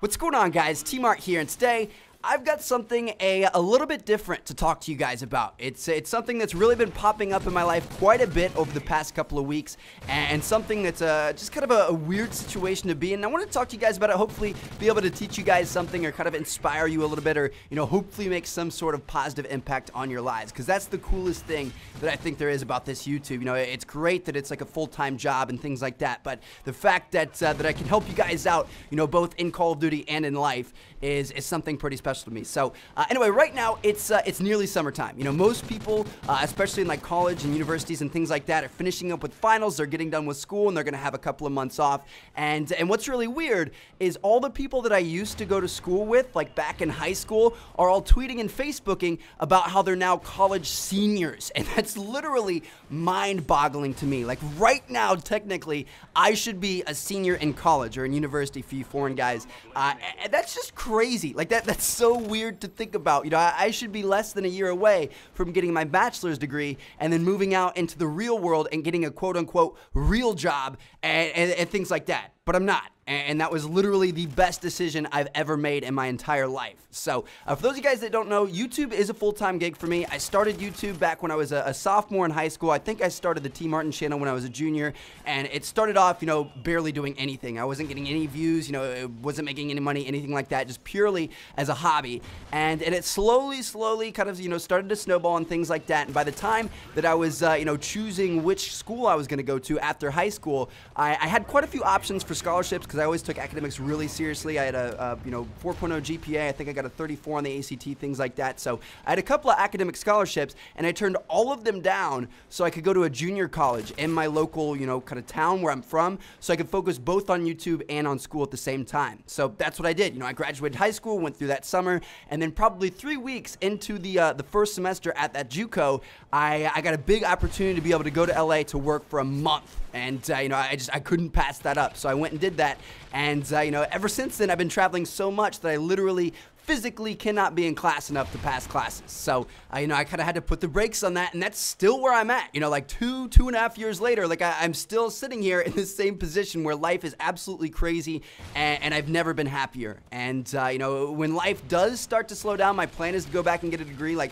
What's going on, guys? TmarTn here, and today I've got something a little bit different to talk to you guys about. It's something that's really been popping up in my life quite a bit over the past couple of weeks, and something that's just kind of a weird situation to be in. And I want to talk to you guys about it, hopefully be able to teach you guys something or kind of inspire you a little bit, or hopefully make some sort of positive impact on your lives, because that's the coolest thing that I think there is about this YouTube. It's great that it's like a full-time job and things like that, but the fact that that I can help you guys out, both in Call of Duty and in life is something pretty special to me. So anyway, right now it's nearly summertime. Most people, especially in like college and universities and things like that, are finishing up with finals. They're getting done with school, and they're gonna have a couple of months off. And what's really weird is all the people that I used to go to school with, like back in high school, are all tweeting and Facebooking about how they're now college seniors, and that's literally mind-boggling to me. Like right now, technically, I should be a senior in college or in university for you foreign guys. And that's just crazy. Like that's so weird to think about. I should be less than a year away from getting my bachelor's degree and then moving out into the real world and getting a quote-unquote real job and things like that. But I'm not. And that was literally the best decision I've ever made in my entire life. So for those of you guys that don't know, YouTube is a full-time gig for me. I started YouTube back when I was a sophomore in high school. I think I started the TmarTn channel when I was a junior, and it started off, barely doing anything. I wasn't getting any views, it wasn't making any money, anything like that, just purely as a hobby. And it slowly kind of, started to snowball and things like that. And by the time that I was, choosing which school I was going to go to after high school, I had quite a few options for scholarships, because I always took academics really seriously. I had a 4.0 GPA. I think I got a 34 on the ACT, things like that. So I had a couple of academic scholarships, and I turned all of them down so I could go to a junior college in my local, kind of town where I'm from, so I could focus both on YouTube and on school at the same time. So that's what I did. I graduated high school, went through that summer, and then probably 3 weeks into the first semester at that JUCO, I got a big opportunity to be able to go to LA to work for a month. And, I couldn't pass that up. So I went and did that. And, ever since then, I've been traveling so much that I literally physically cannot be in class enough to pass classes. So, I kind of had to put the brakes on that, and that's still where I'm at. Like two and a half years later, like I'm still sitting here in the same position where life is absolutely crazy, and I've never been happier. And, when life does start to slow down, my plan is to go back and get a degree. Like,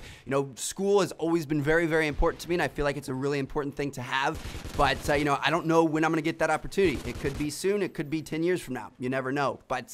school has always been very, very important to me, and I feel like it's a really important thing to have. But, I don't know when I'm going to get that opportunity. It could be soon. It could be 10 years from now. You never know. But,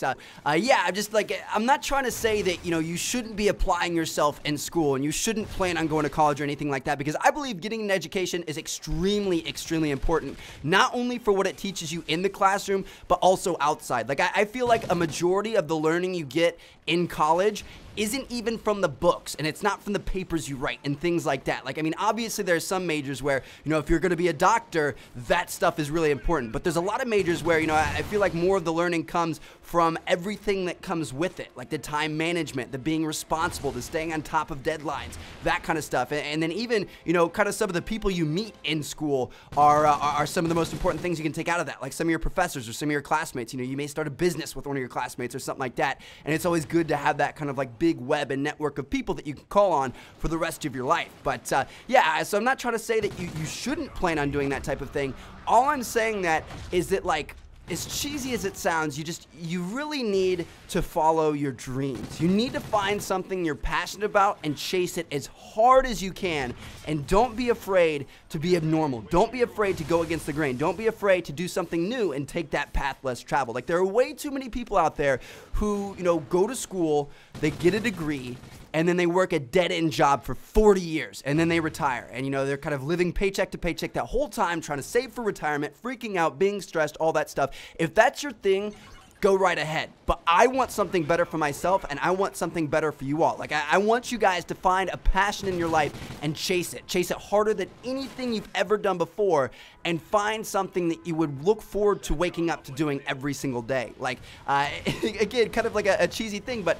yeah, I'm just like, I'm not trying to say that, you shouldn't be applying yourself in school, and you shouldn't plan on going to college or anything like that, because I believe getting an education is extremely, extremely important, not only for what it teaches you in the classroom, but also outside. Like, I feel like a majority of the learning you get in college isn't even from the books, and it's not from the papers you write and things like that. Like, I mean, obviously there's some majors where, if you're gonna be a doctor, that stuff is really important, but there's a lot of majors where, I feel like more of the learning comes from everything that comes with it, like the time management, the being responsible, the staying on top of deadlines, that kind of stuff. And then even, kind of some of the people you meet in school are some of the most important things you can take out of that, like some of your professors or some of your classmates. You may start a business with one of your classmates or something like that, and it's always good to have that kind of like big web and network of people that you can call on for the rest of your life. But yeah, so I'm not trying to say that you shouldn't plan on doing that type of thing. All I'm saying that is that, like, as cheesy as it sounds, you really need to follow your dreams. You need to find something you're passionate about and chase it as hard as you can. And don't be afraid to be abnormal. Don't be afraid to go against the grain. Don't be afraid to do something new and take that path less traveled. Like, there are way too many people out there who, go to school, they get a degree, and then they work a dead-end job for 40 years, and then they retire. And, they're kind of living paycheck to paycheck that whole time, trying to save for retirement, freaking out, being stressed, all that stuff. If that's your thing, go right ahead. But I want something better for myself, and I want something better for you all. Like, I want you guys to find a passion in your life and chase it. Chase it harder than anything you've ever done before, and find something that you would look forward to waking up to doing every single day. Like, again, kind of like a cheesy thing, but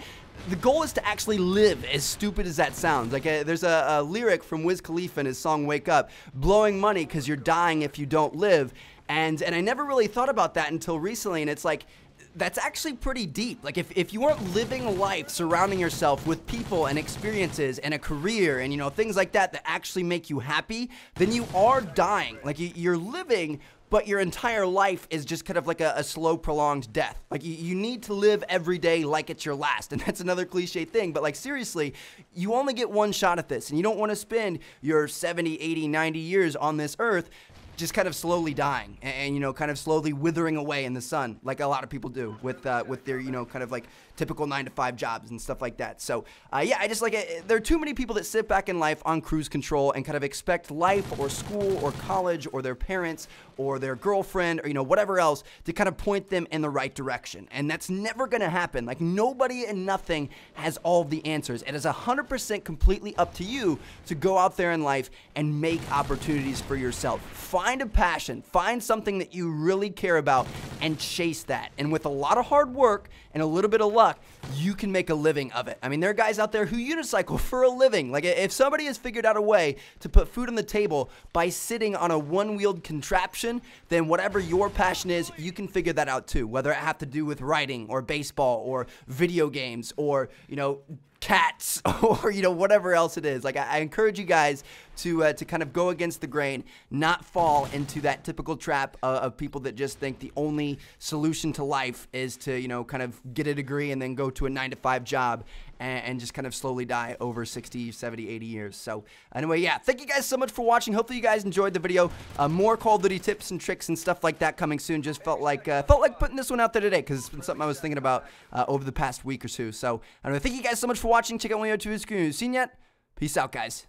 the goal is to actually live, as stupid as that sounds. Like, there's a lyric from Wiz Khalifa in his song Wake Up, blowing money because you're dying if you don't live. And I never really thought about that until recently, and it's like, that's actually pretty deep. Like, if you aren't living life surrounding yourself with people and experiences and a career and, things like that that actually make you happy, then you are dying. Like, you're living but your entire life is just kind of like a slow, prolonged death. Like, you need to live every day like it's your last. And that's another cliche thing, but like, seriously, you only get one shot at this, and you don't want to spend your 70, 80, 90 years on this earth just kind of slowly dying and you know, kind of slowly withering away in the sun, like a lot of people do with their, you know, kind of like typical 9-to-5 jobs and stuff like that. So yeah, I just like it. There are too many people that sit back in life on cruise control and kind of expect life or school or college or their parents or their girlfriend or, you know, whatever else to kind of point them in the right direction. And that's never going to happen. Like, nobody and nothing has all the answers. It is 100% completely up to you to go out there in life and make opportunities for yourself. Find a passion, find something that you really care about, and chase that. And with a lot of hard work and a little bit of luck, you can make a living of it. I mean, there are guys out there who unicycle for a living. Like, if somebody has figured out a way to put food on the table by sitting on a one-wheeled contraption, then whatever your passion is, you can figure that out too. Whether it have to do with writing or baseball or video games or, you know, cats or, you know, whatever else it is. Like, I encourage you guys to kind of go against the grain, not fall into that typical trap of people that just think the only solution to life is to, you know, kind of get a degree and then go to a 9-to-5 job and just kind of slowly die over 60, 70, 80 years. So anyway, yeah, thank you guys so much for watching. Hopefully you guys enjoyed the video. More Call of Duty tips and tricks and stuff like that coming soon. Just felt like putting this one out there today because it's been something I was thinking about over the past week or so. So anyway, thank you guys so much for watching. Check out my YouTube screen. Seen yet? Peace out, guys.